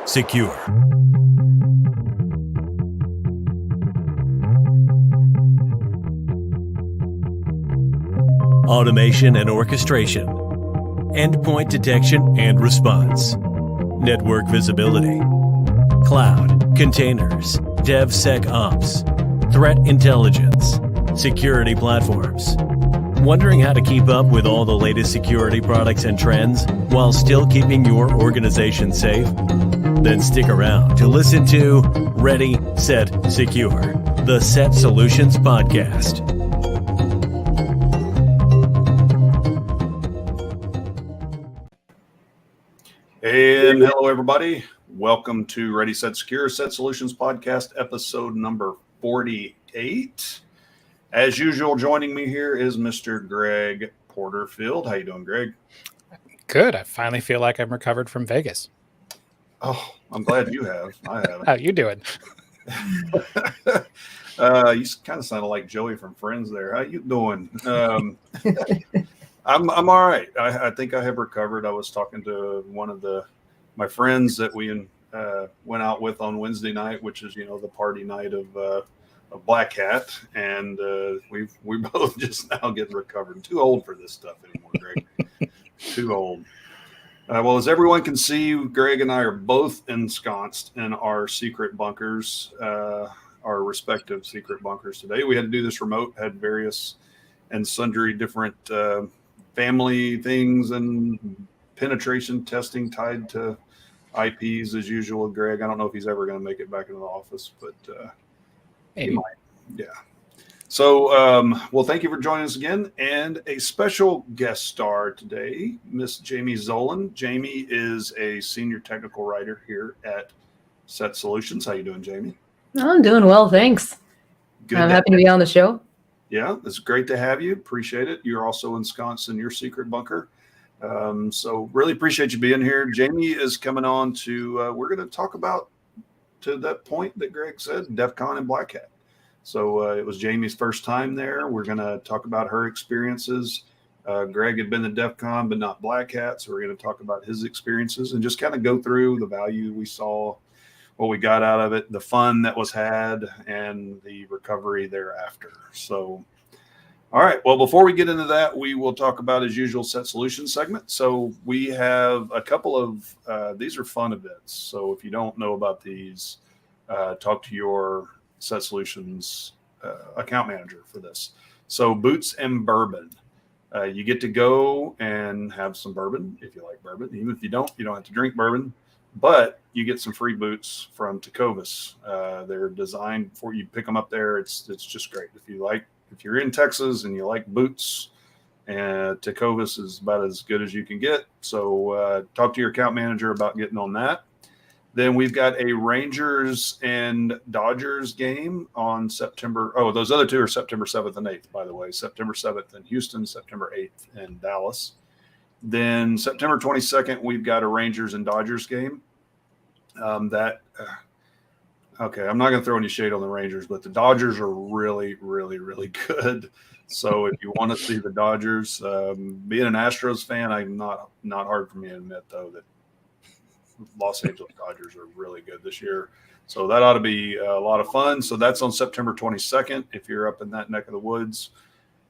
secure. Automation and orchestration. Endpoint detection and response. Network visibility. Cloud, containers, DevSecOps, threat intelligence, security platforms. Wondering how to keep up with all the latest security products and trends while still keeping your organization safe? Then stick around to listen to Ready, Set, Secure, the SET Solutions Podcast. And hello, everybody. Welcome to Ready, Set, Secure, SET Solutions Podcast, episode number 48. As usual, joining me here is Mr. Greg Porterfield. How you doing, Greg? Good. I finally feel like I'm recovered from Vegas. Oh, I'm glad you have. I haven't. How you doing? You kind of sounded like Joey from Friends there. How you doing? I'm all right. I think I have recovered. I was talking to one of my friends that we went out with on Wednesday night, which is the party night of BlackHat, and we both just now getting recovered. Too old for this stuff anymore, Greg. Too old. Well, as everyone can see, Greg and I are both ensconced in our secret bunkers, our respective secret bunkers today. We had to do this remote, had various and sundry different family things and penetration testing tied to IPs as usual. Greg, I don't know if he's ever going to make it back into the office, but he might. Yeah. So, well, thank you for joining us again, and a special guest star today, Miss Jamie Zolan. Jamie is a senior technical writer here at SET Solutions. How you doing, Jamie? I'm doing well, thanks. Good. I'm happy to be on the show. Yeah, it's great to have you. Appreciate it. You're also ensconced in your secret bunker. So really appreciate you being here. Jamie is coming on to, we're going to talk about, to that point that Greg said, DefCon and BlackHat. So it was Jamie's first time there. We're going to talk about her experiences. Greg had been to DefCon, but not BlackHat. So we're going to talk about his experiences and just kind of go through the value we saw, what we got out of it, the fun that was had, and the recovery thereafter. So, all right. Well, before we get into that, we will talk about, as usual, SET Solutions segment. So we have a couple of, these are fun events. So if you don't know about these, talk to your SET Solutions account manager for this. So Boots and Bourbon. You get to go and have some bourbon if you like bourbon. Even if you don't have to drink bourbon. But you get some free boots from Tecovas. They're designed for you. Pick them up there. It's just great. If you're in Texas and you like boots, and Tecovas is about as good as you can get. So talk to your account manager about getting on that. Then we've got a Rangers and Dodgers game on September. Oh, those other two are September 7th and 8th, by the way. September 7th in Houston, September 8th in Dallas. Then September 22nd, we've got a Rangers and Dodgers game. Okay, I'm not going to throw any shade on the Rangers, but the Dodgers are really, really, really good. So if you want to see the Dodgers, being an Astros fan, I'm not hard for me to admit, though, that Los Angeles Dodgers are really good this year. So that ought to be a lot of fun. So that's on September 22nd if you're up in that neck of the woods.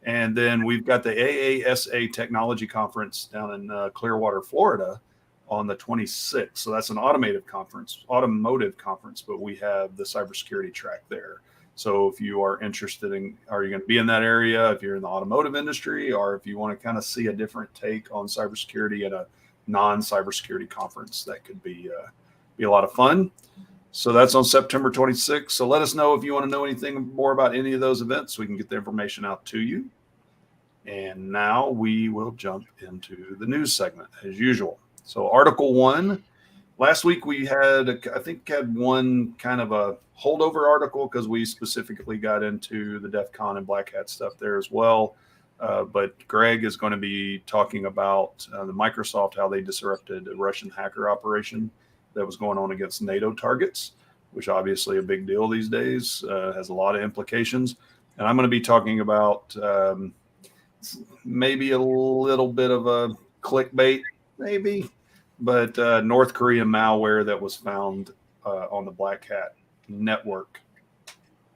And then we've got the AASA Technology Conference down in Clearwater, Florida on the 26th. So that's an automotive conference, but we have the cybersecurity track there. So if you are interested in, are you going to be in that area, if you're in the automotive industry, or if you want to kind of see a different take on cybersecurity at a non-cybersecurity conference, that could be a lot of fun. So that's on September 26th. So let us know if you want to know anything more about any of those events. So we can get the information out to you. And now we will jump into the news segment as usual. So Article 1, last week we had one kind of a holdover article because we specifically got into the DefCon and BlackHat stuff there as well. But Greg is going to be talking about the Microsoft, how they disrupted a Russian hacker operation that was going on against NATO targets, which obviously a big deal these days, has a lot of implications. And I'm going to be talking about maybe a little bit of a clickbait, maybe, but North Korean malware that was found on the BlackHat network.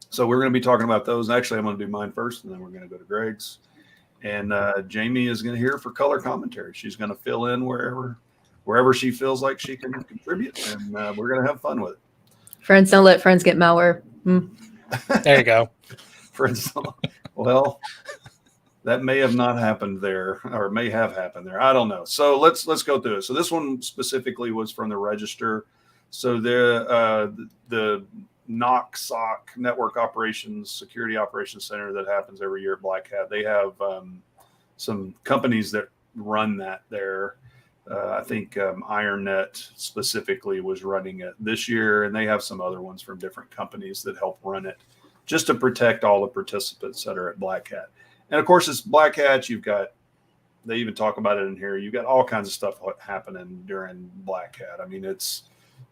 So we're going to be talking about those. Actually, I'm going to do mine first, and then we're going to go to Greg's. And Jamie is going to hear for color commentary. She's going to fill in wherever she feels like she can contribute, and we're going to have fun with it. Friends don't let friends get malware. There you go. Friends, well, that may have not happened there, or may have happened there. I don't know. So let's go through it. So this one specifically was from the Register. So the NOC Network Operations Security Operations Center that happens every year at BlackHat. They have some companies that run that there. I think IronNet specifically was running it this year, and they have some other ones from different companies that help run it just to protect all the participants that are at BlackHat. And of course, it's BlackHat. They even talk about it in here. You've got all kinds of stuff happening during BlackHat. I mean,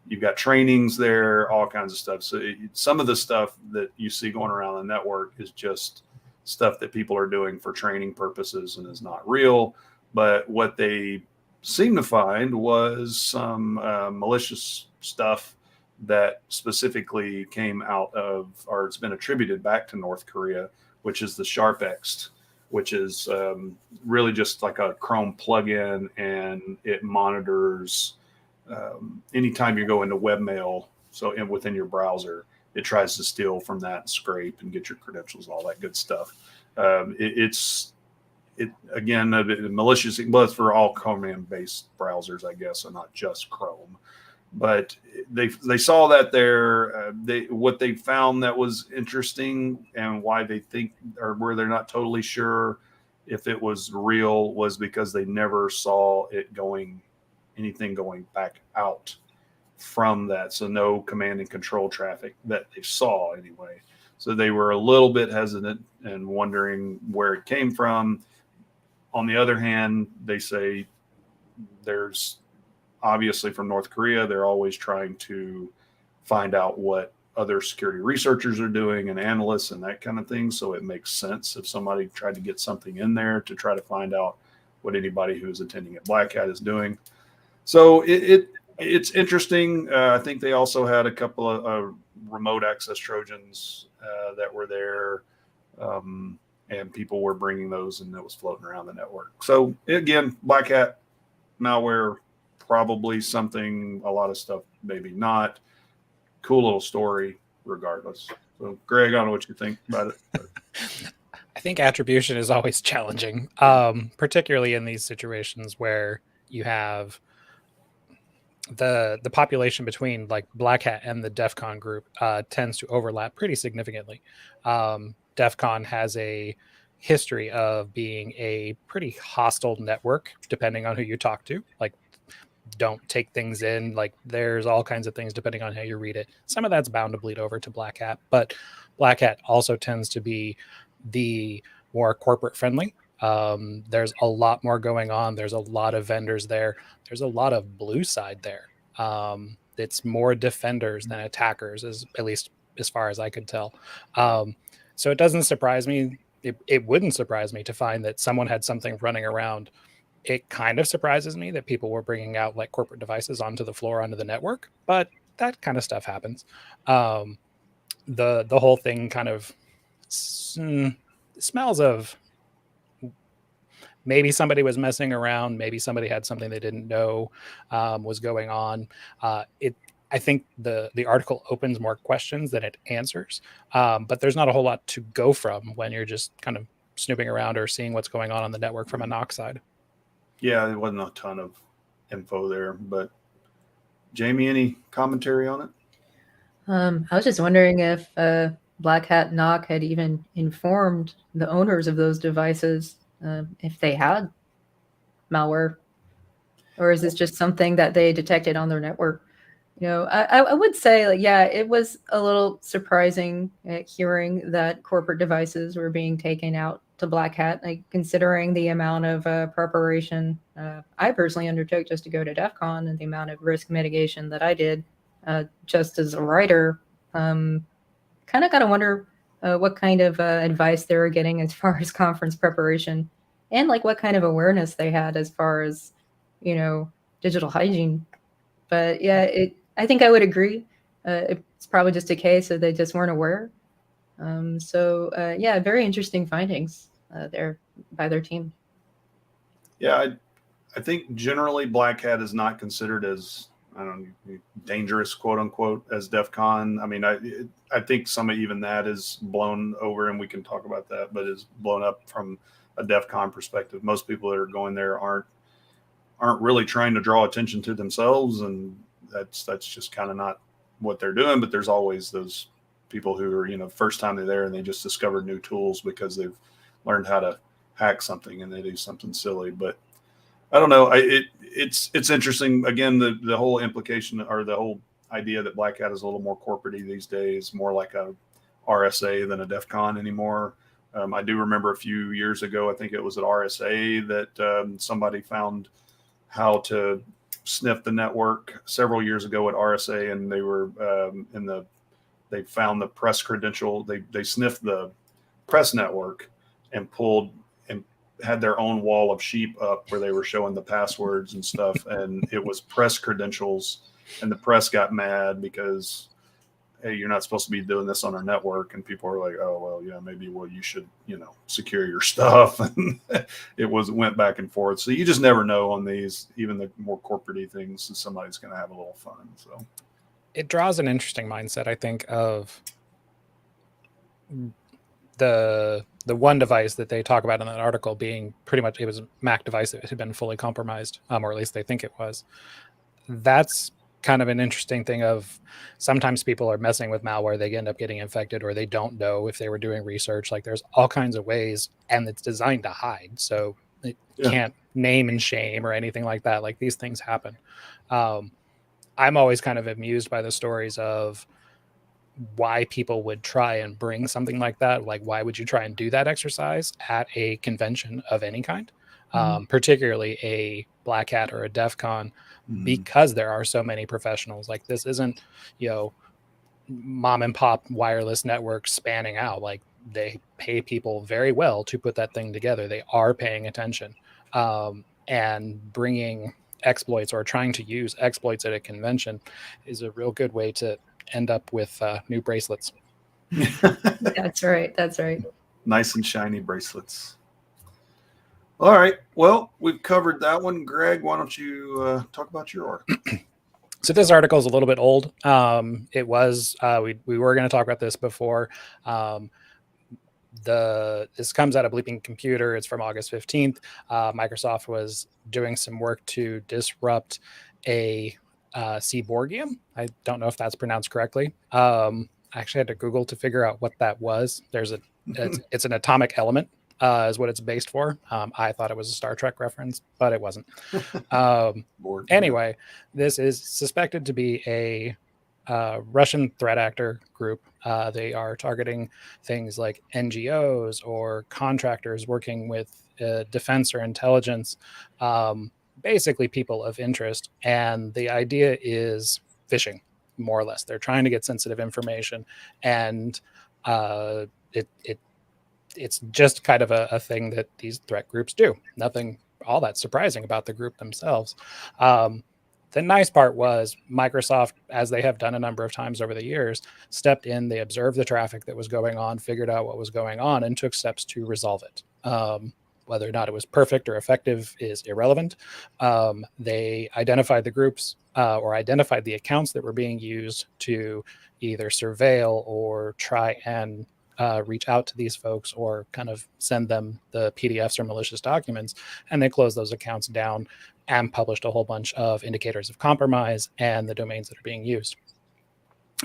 you've got trainings there, all kinds of stuff. So some of the stuff that you see going around the network is just stuff that people are doing for training purposes and is not real. But what they seem to find was some malicious stuff that specifically came out of, or it's been attributed back to North Korea, which is the SharpX, which is really just like a Chrome plugin, and it monitors anytime you go into webmail. So within your browser, it tries to steal from that and scrape and get your credentials, all that good stuff. Again, malicious. Well, it's for all Chromium-based browsers, I guess, and not just Chrome. But they saw that there. What they found that was interesting, and why they think, or where they're not totally sure if it was real, was because they never saw anything going back out from that. So no command and control traffic that they saw anyway. So they were a little bit hesitant and wondering where it came from. On the other hand, they say there's obviously from North Korea, they're always trying to find out what other security researchers are doing and analysts and that kind of thing. So it makes sense if somebody tried to get something in there to try to find out what anybody who's attending at BlackHat is doing. So it's interesting. I think they also had a couple of remote access Trojans that were there. And people were bringing those, and it was floating around the network. So again, BlackHat malware, probably something, a lot of stuff, maybe not. Cool little story regardless. So Greg, I don't know what you think about it. I think attribution is always challenging, particularly in these situations where you have the population between like BlackHat and the DefCon group tends to overlap pretty significantly. DefCon has a history of being a pretty hostile network, depending on who you talk to. Like, don't take things in. Like, there's all kinds of things depending on how you read it. Some of that's bound to bleed over to BlackHat, but BlackHat also tends to be the more corporate friendly. There's a lot more going on. There's a lot of vendors there. There's a lot of blue side there. It's more defenders than attackers, at least as far as I could tell. So it doesn't surprise me. It wouldn't surprise me to find that someone had something running around. It kind of surprises me that people were bringing out like corporate devices onto the floor, onto the network, but that kind of stuff happens. The whole thing kind of smells of maybe somebody was messing around. Maybe somebody had something they didn't know was going on. I think the article opens more questions than it answers, but there's not a whole lot to go from when you're just kind of snooping around or seeing what's going on the network from a NOC side. Yeah, there wasn't a ton of info there, but Jamie, any commentary on it? I was just wondering if BlackHat NOC had even informed the owners of those devices if they had malware, or is this just something that they detected on their network? I would say, like, yeah, it was a little surprising hearing that corporate devices were being taken out to BlackHat, like considering the amount of preparation I personally undertook just to go to DEF CON, and the amount of risk mitigation that I did just as a writer. Kind of got to wonder what kind of advice they were getting as far as conference preparation, and like what kind of awareness they had as far as, digital hygiene. But yeah, I think I would agree. It's probably just a case that they just weren't aware. Yeah, very interesting findings there by their team. Yeah, I think generally Black Hat is not considered as, I don't know, dangerous, quote unquote, as DefCon. I mean, I think some of even that is blown over, and we can talk about that, but is blown up from a DefCon perspective. Most people that are going there aren't really trying to draw attention to themselves, and that's just kind of not what they're doing. But there's always those people who are, first time they're there and they just discovered new tools because they've learned how to hack something and they do something silly. But I don't know. It's interesting. Again, the whole implication or the whole idea that Black Hat is a little more corporate-y these days, more like a RSA than a DEF CON anymore. I do remember a few years ago, I think it was at RSA that somebody found how to sniff the network several years ago at RSA, and they were they found the press credential. They sniffed the press network and had their own wall of sheep up where they were showing the passwords and stuff. And it was press credentials, and the press got mad because, hey, you're not supposed to be doing this on our network. And people were like, oh, well, yeah, maybe, you should, secure your stuff. And it went back and forth. So you just never know on these, even the more corporate-y things, somebody's going to have a little fun. So it draws an interesting mindset, I think, of the one device that they talk about in that article being pretty much, it was a Mac device that had been fully compromised, or at least they think it was. That's kind of an interesting thing of sometimes people are messing with malware, they end up getting infected, or they don't know if they were doing research. Like there's all kinds of ways, and it's designed to hide. So it can't name and shame or anything like that. Like these things happen. I'm always kind of amused by the stories of why people would try and bring something like that. Like, why would you try and do that exercise at a convention of any kind, particularly a Black Hat or a DEF CON, because there are so many professionals. Like this isn't, mom and pop wireless networks spanning out. Like they pay people very well to put that thing together. They are paying attention, and bringing exploits or trying to use exploits at a convention is a real good way to end up with new bracelets. That's right. Nice and shiny bracelets. All right. Well, we've covered that one. Greg, why don't you talk about your article? So this article is a little bit old. It was, we were going to talk about this before. This comes out of Bleeping Computer. It's from August 15th. Microsoft was doing some work to disrupt a Seaborgium. I don't know if that's pronounced correctly. I actually had to Google to figure out what that was. It's an atomic element, is what it's based for. I thought it was a Star Trek reference, but it wasn't. Anyway, this is suspected to be a Russian threat actor group. They are targeting things like NGOs or contractors working with defense or intelligence, basically people of interest. And the idea is phishing, more or less. They're trying to get sensitive information, and it's just kind of a thing that these threat groups do. Nothing all that surprising about the group themselves. The nice part was Microsoft, as they have done a number of times over the years, stepped in, they observed the traffic that was going on, figured out what was going on, and took steps to resolve it. Whether or not it was perfect or effective is irrelevant. They identified the groups or identified the accounts that were being used to either surveil or try and reach out to these folks or kind of send them the PDFs or malicious documents. And they closed those accounts down and published a whole bunch of indicators of compromise and the domains that are being used.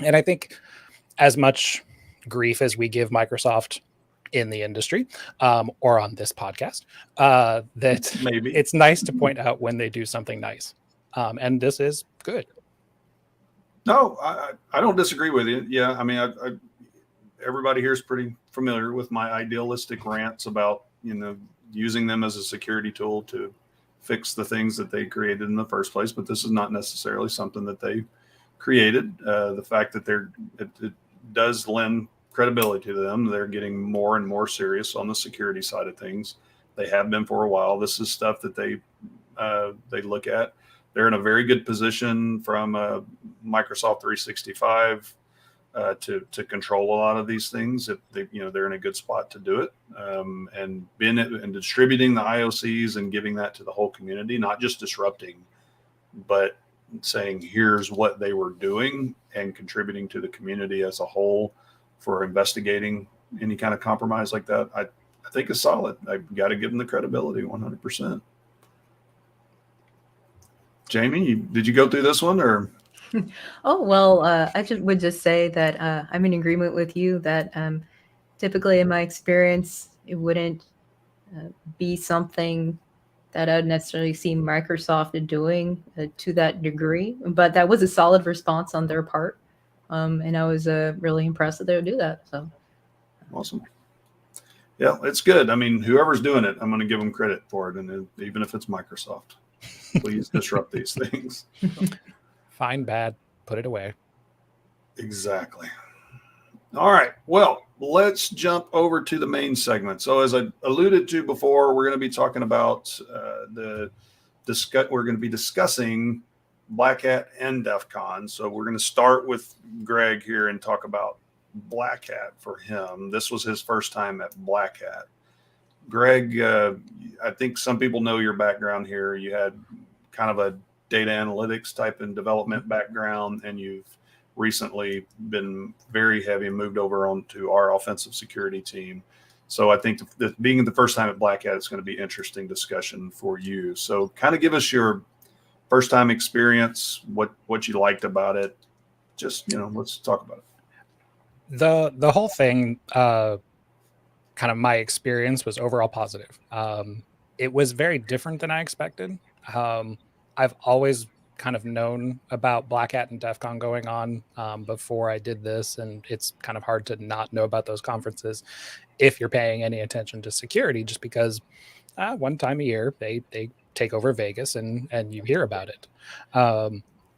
And I think as much grief as we give Microsoft in the industry or on this podcast, that maybe it's nice to point out when they do something nice. And this is good. No, I don't disagree with you. Yeah, I mean, everybody here is pretty familiar with my idealistic rants about, using them as a security tool to fix the things that they created in the first place. But this is not necessarily something that they created. The fact that it does lend credibility to them. They're getting more and more serious on the security side of things. They have been for a while. This is stuff that they look at. they're in a very good position from Microsoft 365 to control a lot of these things. If they, they're in a good spot to do it, and distributing the IOCs and giving that to the whole community, not just disrupting, but saying here's what they were doing and contributing to the community as a whole for investigating any kind of compromise like that. I think is solid. I've got to give them the credibility 100%. Jamie, did you go through this one or? Oh, well, I would just say that I'm in agreement with you that typically in my experience, it wouldn't be something that I'd necessarily see Microsoft doing to that degree. But that was a solid response on their part. And I was really impressed that they would do that. So awesome. Yeah, it's good. I mean, whoever's doing it, I'm going to give them credit for it. And even if it's Microsoft, please disrupt these things. Fine, bad, put it away. Exactly. All right. Well, let's jump over to the main segment. So as I alluded to before, we're going to be talking about we're going to be discussing BlackHat and DefCon. So we're going to start with Greg here and talk about BlackHat for him. This was his first time at BlackHat. Greg, I think some people know your background here. You had kind of a data analytics type and development background, and you've recently been very heavy and moved over onto our offensive security team. So I think that being the first time at BlackHat, it's going to be interesting discussion for you. So kind of give us your first time experience, what you liked about it. Just, let's talk about it. The whole thing, kind of my experience was overall positive. It was very different than I expected. I've always kind of known about BlackHat and DefCon going on before I did this, and it's kind of hard to not know about those conferences if you're paying any attention to security, just because one time a year they take over Vegas and you hear about it.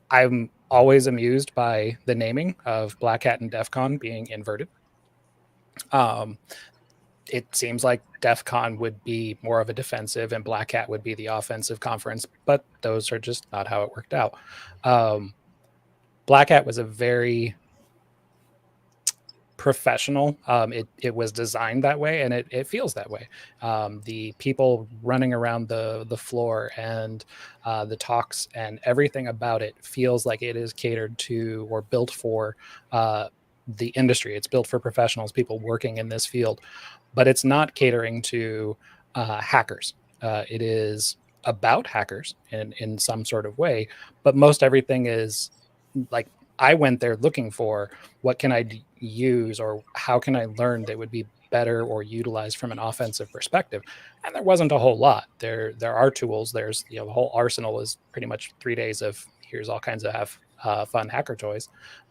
I'm always amused by the naming of BlackHat and DefCon being inverted. It seems like DefCon would be more of a defensive and BlackHat would be the offensive conference, but those are just not how it worked out. BlackHat was a very professional. It was designed that way, and it feels that way. The people running around the floor and the talks and everything about it feels like it is catered to or built for the industry. It's built for professionals, people working in this field. But it's not catering to hackers. It is about hackers in some sort of way, but most everything is like, I went there looking for what can I use or how can I learn that would be better or utilized from an offensive perspective. And there wasn't a whole lot. There are tools. There's the whole arsenal is pretty much 3 days of here's all kinds of fun hacker toys,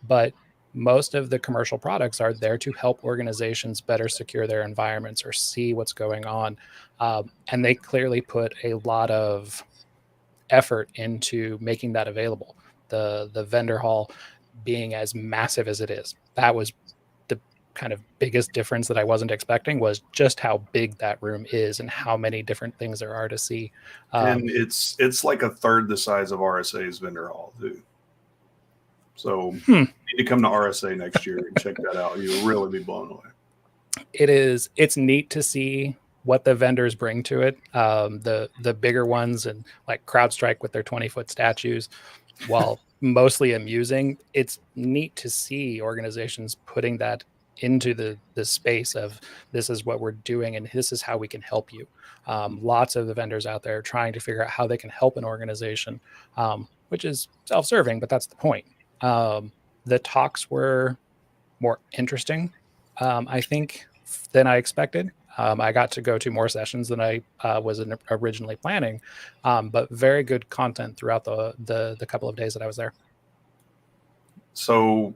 but most of the commercial products are there to help organizations better secure their environments or see what's going on. And they clearly put a lot of effort into making that available. The vendor hall being as massive as it is, that was the kind of biggest difference that I wasn't expecting, was just how big that room is and how many different things there are to see. And it's like a third the size of RSA's vendor hall too. So you need to come to RSA next year and check that out. You'll really be blown away. It's neat to see what the vendors bring to it. The bigger ones and like CrowdStrike with their 20-foot statues, while mostly amusing, it's neat to see organizations putting that into the space of this is what we're doing and this is how we can help you. Lots of the vendors out there trying to figure out how they can help an organization, which is self-serving, but that's the point. The talks were more interesting, I think, than I expected. I got to go to more sessions than I was originally planning, but very good content throughout the couple of days that I was there. So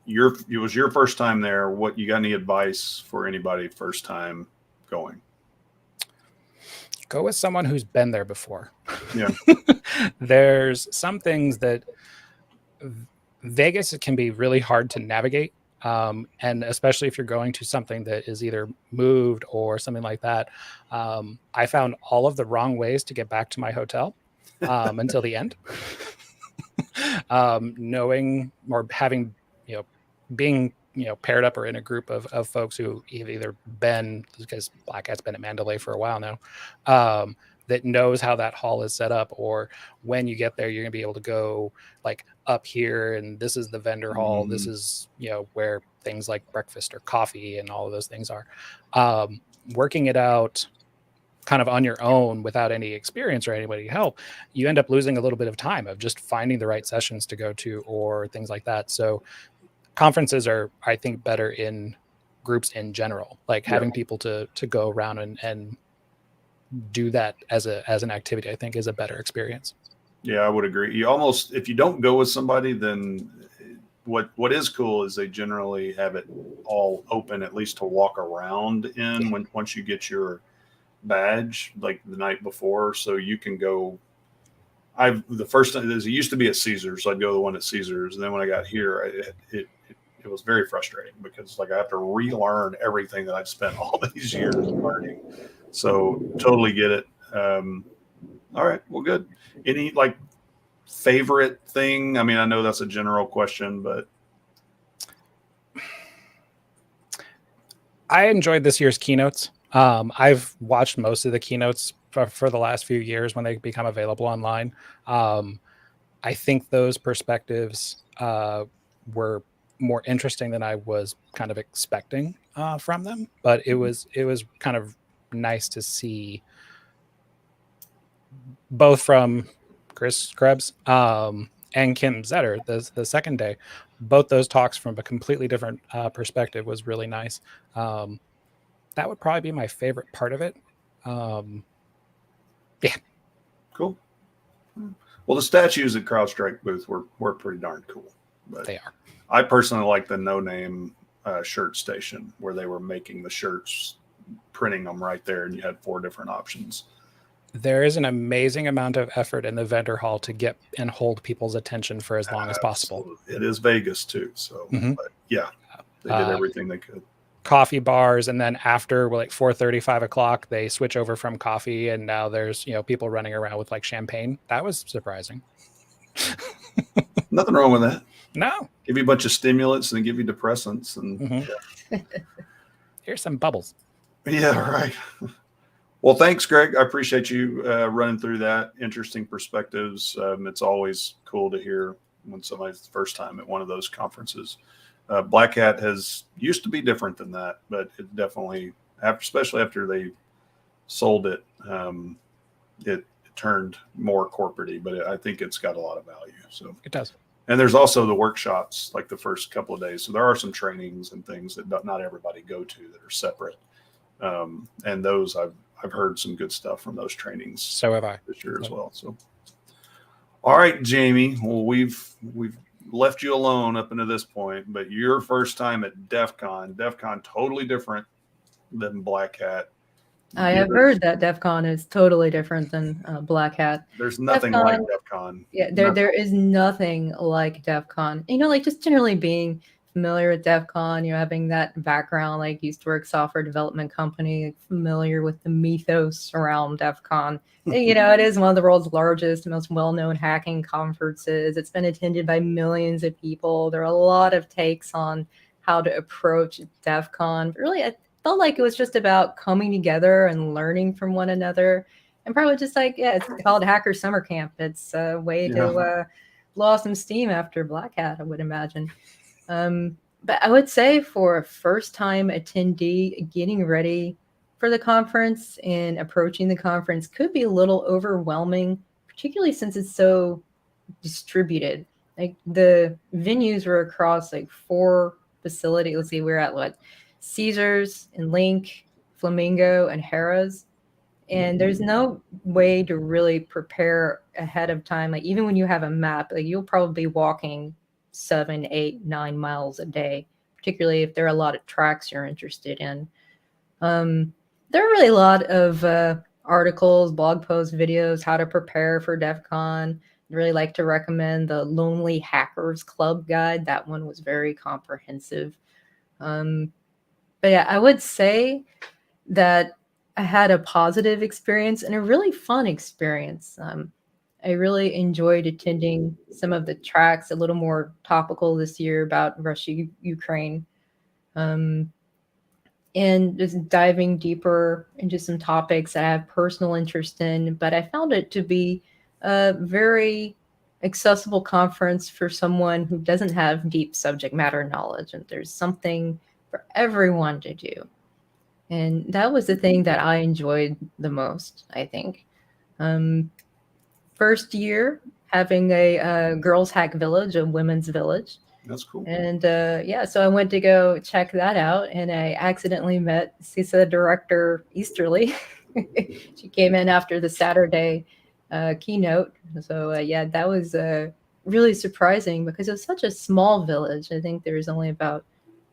it was your first time there. What, you got any advice for anybody first time going? Go with someone who's been there before. Yeah. There's some things that Vegas can be really hard to navigate. And especially if you're going to something that is either moved or something like that. I found all of the wrong ways to get back to my hotel. until the end. Knowing or having, being, paired up or in a group of folks who have either been, because BlackHat's been at Mandalay for a while now, that knows how that hall is set up, or when you get there, you're gonna be able to go like up here, and this is the vendor hall. This is, where things like breakfast or coffee and all of those things are. Working it out kind of on your own without any experience or anybody to help, you end up losing a little bit of time of just finding the right sessions to go to or things like that. So conferences are, I think, better in groups in general, like having people to go around and do that as an activity, I think, is a better experience. Yeah, I would agree. You almost, if you don't go with somebody, then what is cool is they generally have it all open, at least to walk around in once you get your badge, like the night before, so you can go. The first time, it used to be at Caesars, so I'd go to the one at Caesars, and then when I got here, it was very frustrating because like I have to relearn everything that I've spent all these years learning. So totally get it. All right, well, good. Any like favorite thing? I mean, I know that's a general question, but I enjoyed this year's keynotes. I've watched most of the keynotes for the last few years when they become available online. I think those perspectives were more interesting than I was kind of expecting from them, but it was kind of nice to see both from Chris Krebs and Kim Zetter the second day. Both those talks from a completely different perspective was really nice. That would probably be my favorite part of it. Yeah. Cool. Well, the statues at CrowdStrike booth were pretty darn cool. But they are. I personally like the No Name shirt station where they were making the shirts, printing them right there, and you had 4 different options. There is an amazing amount of effort in the vendor hall to get and hold people's attention for as long as possible. It is Vegas too, so but yeah, they did everything they could. Coffee bars, and then after like 4:30, 5 o'clock, they switch over from coffee, and now there's people running around with like champagne. That was surprising. Nothing wrong with that. No, give you a bunch of stimulants and give you depressants, and here's some bubbles. Yeah, right. Well, thanks, Greg. I appreciate you running through that. Interesting perspectives. It's always cool to hear when somebody's the first time at one of those conferences. BlackHat has used to be different than that, but it definitely, especially after they sold it, it turned more corporate-y, but I think it's got a lot of value. So it does. And there's also the workshops, like the first couple of days. So there are some trainings and things that not everybody go to that are separate. And those I've heard some good stuff from those trainings. So have I this year as well. So, all right, Jamie. Well, we've left you alone up until this point, but your first time at DefCon totally different than BlackHat. I have heard that DefCon is totally different than BlackHat. There's nothing like DefCon. Yeah, there is nothing like DefCon. Like just generally being familiar with DefCon, having that background, like used to work software development company, familiar with the mythos around DefCon. It is one of the world's largest, most well-known hacking conferences. It's been attended by millions of people. There are a lot of takes on how to approach DefCon. But really, I felt like it was just about coming together and learning from one another. And probably just like, it's called Hacker Summer Camp. It's a way to blow off some steam after BlackHat, I would imagine. But I would say for a first-time attendee, getting ready for the conference and approaching the conference could be a little overwhelming, particularly since it's so distributed. Like the venues were across like 4 facilities. Let's see, we're at Caesars and Link, Flamingo, and Harrah's. And there's no way to really prepare ahead of time. Like even when you have a map, you'll probably be walking 7, 8, 9 miles a day, particularly if there are a lot of tracks you're interested in. There are really a lot of articles, blog posts, videos, how to prepare for DefCon. I'd really like to recommend the Lonely Hackers Club guide. That one was very comprehensive. But yeah, I would say that I had a positive experience and a really fun experience. I really enjoyed attending some of the tracks a little more topical this year about Russia, Ukraine, um, and just diving deeper into some topics that I have personal interest in. But I found it to be a very accessible conference for someone who doesn't have deep subject matter knowledge, and there's something for everyone to do. And that was the thing that I enjoyed the most, I think. Um, First year having a girls' hack village, a women's village. That's cool. And yeah, so I went to go check that out, and I accidentally met CISA director Easterly. She came in after the Saturday keynote. So yeah, that was really surprising because it was such a small village. I think there was only about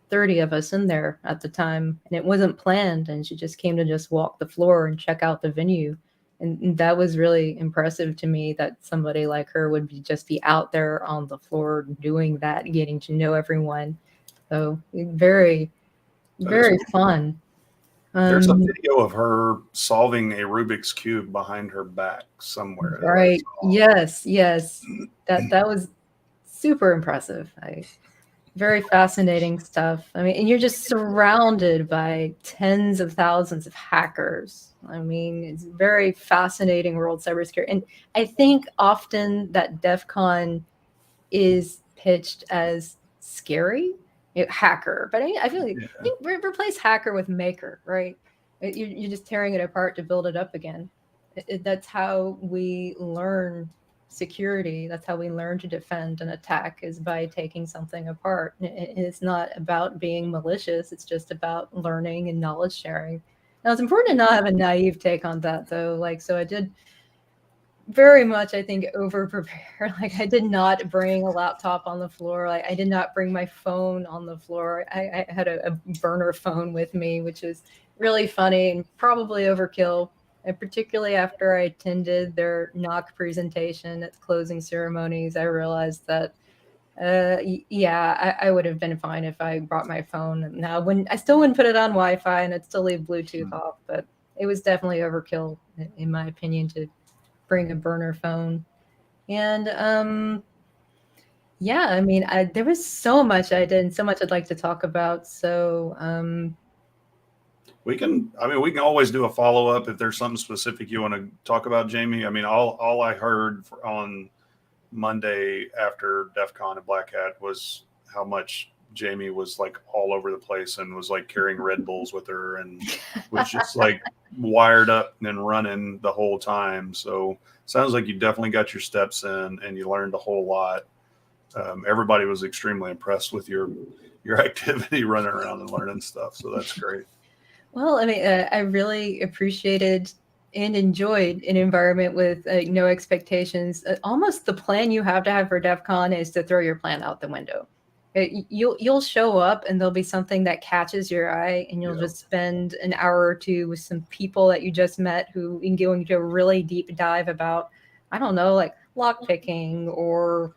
30 of us in there at the time, and it wasn't planned. And she just came to just walk the floor and check out the venue. And that was really impressive to me that somebody like her would just be out there on the floor doing that, getting to know everyone. So very, very fun. There's a video of her solving a Rubik's Cube behind her back somewhere. Right. Yes. That was super impressive. Very fascinating stuff. I mean, and you're just surrounded by tens of thousands of hackers. I mean, it's a very fascinating world, cybersecurity. And I think often that DEF CON is pitched as scary, hacker. But I feel like I think replace hacker with maker, right? You're just tearing it apart to build it up again. That's how we learn security. That's how we learn to defend and attack, is by taking something apart. It's not about being malicious. It's just about learning and knowledge sharing. Now, it's important to not have a naive take on that, though. Like, so I did very much, I think, over prepare. Like, I did not bring a laptop on the floor. Like, I did not bring my phone on the floor. I had a burner phone with me, which is really funny and probably overkill. And particularly after I attended their NOC presentation at the closing ceremonies, I realized that, I would have been fine if I brought my phone. Now, I still wouldn't put it on Wi-Fi, and I'd still leave Bluetooth off, but it was definitely overkill, in my opinion, to bring a burner phone. And yeah, I mean, there was so much I did and so much I'd like to talk about. So we can always do a follow-up if there's something specific you want to talk about, Jamie. I mean, all I heard on Monday after DEF CON and BlackHat was how much Jamie was like all over the place and was like carrying Red Bulls with her and was just like wired up and running the whole time. So sounds like you definitely got your steps in and you learned a whole lot. Everybody was extremely impressed with your activity running around and learning stuff. So that's great. Well, I mean, I really appreciated and enjoyed an environment with no expectations. Almost the plan you have to have for DEF CON is to throw your plan out the window. You'll show up and there'll be something that catches your eye, and you'll just spend an hour or two with some people that you just met who can go into a really deep dive about, I don't know, like lockpicking or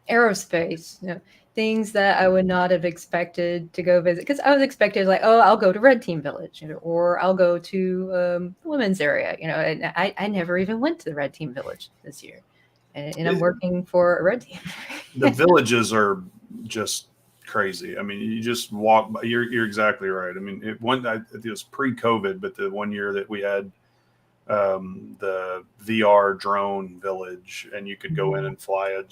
aerospace, things that I would not have expected to go visit, because I was expected like, oh, I'll go to Red Team Village, or I'll go to the women's area, and I never even went to the Red Team Village this year, and I'm working for a Red Team. The villages are just crazy. I mean, you just walk by, you're exactly right. I mean, it was pre-COVID, but the one year that we had the VR drone village, and you could go in and fly a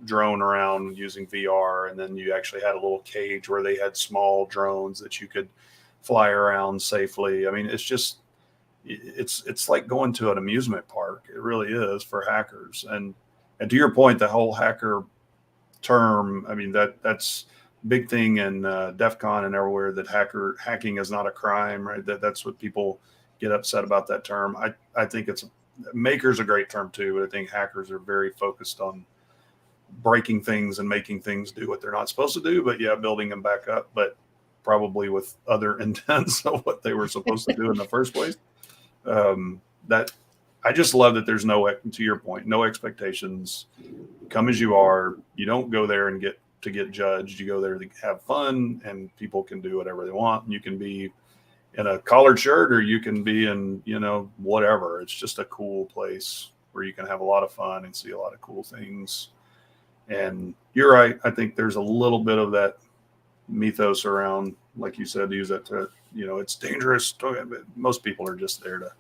drone around using VR, and then you actually had a little cage where they had small drones that you could fly around safely. I mean, it's like going to an amusement park. It really is for hackers. And to your point, the whole hacker term, I mean, that's big thing in DEF CON and everywhere, that hacking is not a crime, right? That's what people get upset about, that term. I think maker's a great term too, but I think hackers are very focused on breaking things and making things do what they're not supposed to do, but building them back up, but probably with other intents of what they were supposed to do in the first place. That I just love that there's to your point, no expectations. Come as you are. You don't go there and get judged. You go there to have fun, and people can do whatever they want. You can be in a collared shirt, or you can be in, whatever. It's just a cool place where you can have a lot of fun and see a lot of cool things. And you're right. I think there's a little bit of that mythos around, like you said, use that to, it's dangerous. Most people are just there to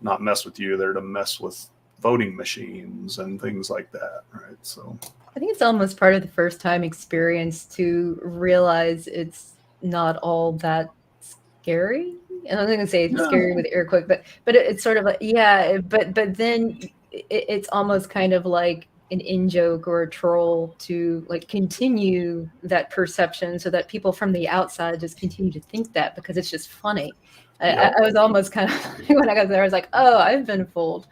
not mess with you. They're to mess with voting machines and things like that. Right. So I think it's almost part of the first time experience to realize it's not all that scary. And I'm going to say scary with air quote, but it's sort of like, yeah, but then it's almost kind of like an in-joke or a troll to like continue that perception so that people from the outside just continue to think that because it's just funny. I was almost kind of, when I got there, I was like, oh, I've been fooled.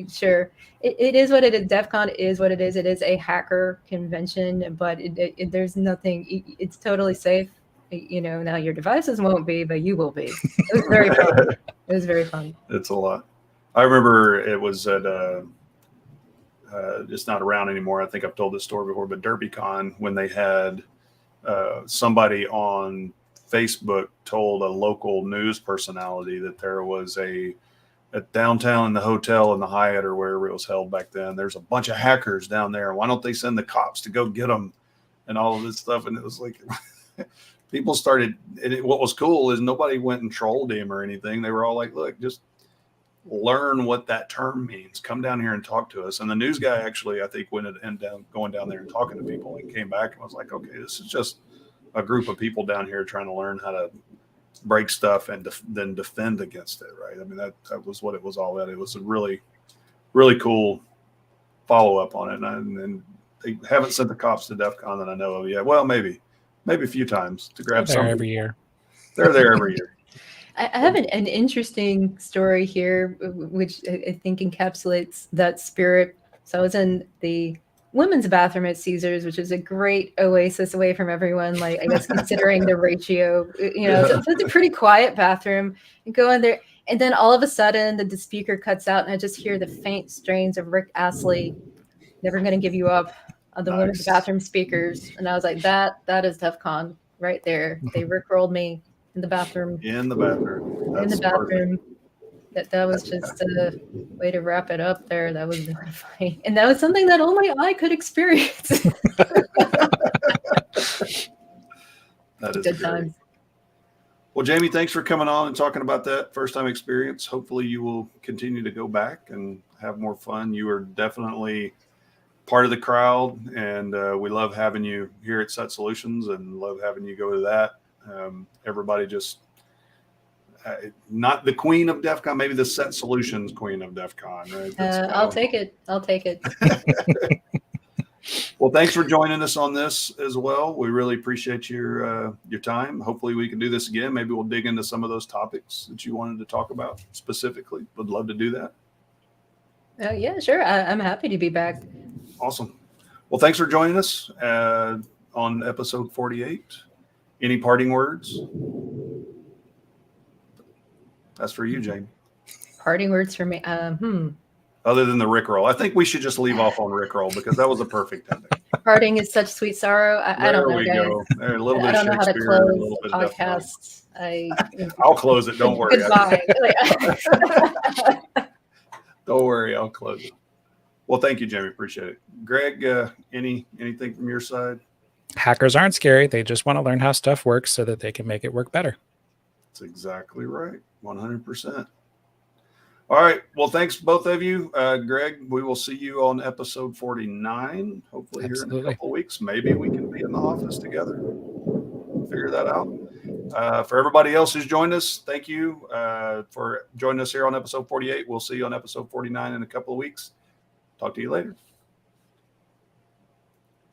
Sure. It is what it is. DEF CON is what it is. It is a hacker convention, but there's nothing, it's totally safe. Now your devices won't be, but you will be. It was very fun. It was very fun. It's a lot. I remember it was at it's not around anymore. I think I've told this story before, but DerbyCon, when they had somebody on Facebook told a local news personality that there was at downtown in the hotel in the Hyatt or wherever it was held back then, there's a bunch of hackers down there. Why don't they send the cops to go get them and all of this stuff? And it was like people started, what was cool is nobody went and trolled him or anything. They were all like, look, just learn what that term means. Come down here and talk to us. And the news guy actually, I think, went and going down there and talking to people and came back and was like, okay, this is just a group of people down here trying to learn how to break stuff and then defend against it. Right. I mean, that was what it was all about. It was a really, really cool follow up on it. And they haven't sent the cops to DEF CON that I know of yet. Well, maybe a few times to grab some every year. They're there every year. I have an interesting story here, which I think encapsulates that spirit. So I was in the women's bathroom at Caesars, which is a great oasis away from everyone. Like, I guess considering the ratio, so it's a pretty quiet bathroom. You go in there, and then all of a sudden the speaker cuts out, and I just hear the faint strains of Rick Astley, "Never Gonna Give You Up," on the women's bathroom speakers, and I was like, that is DEF CON right there. They rickrolled me. In the bathroom. That's perfect. That was just a way to wrap it up there. That was very funny. And that was something that only I could experience. That is good great. Times. Well, Jamie, thanks for coming on and talking about that first time experience. Hopefully you will continue to go back and have more fun. You are definitely part of the crowd, and we love having you here at Set Solutions and love having you go to that. Everybody just not the queen of DEF CON, maybe the Set Solutions queen of DEF CON, right? I'll take it. Well, thanks for joining us on this as well. We really appreciate your time. Hopefully we can do this again. Maybe we'll dig into some of those topics that you wanted to talk about specifically. Would love to do that. Yeah, sure. I'm happy to be back. Awesome. Well, thanks for joining us on episode 48. Any parting words? That's for you, Jane. Parting words for me. Other than the Rickroll, I think we should just leave off on Rickroll because that was a perfect ending. Parting is such sweet sorrow. I don't know, guys. Go. A little bit I don't of know how to Shakespeare, a close little bit podcasts. I'll close it. Don't worry. Goodbye. Don't worry. I'll close it. Well, thank you, Jamie. Appreciate it. Greg, anything from your side? Hackers aren't scary. They just want to learn how stuff works so that they can make it work better. That's exactly right. 100%. All right. Well, thanks both of you. Greg, we will see you on episode 49, hopefully here in a couple of weeks. Maybe we can be in the office together. Figure that out. For everybody else who's joined us, thank you for joining us here on episode 48. We'll see you on episode 49 in a couple of weeks. Talk to you later.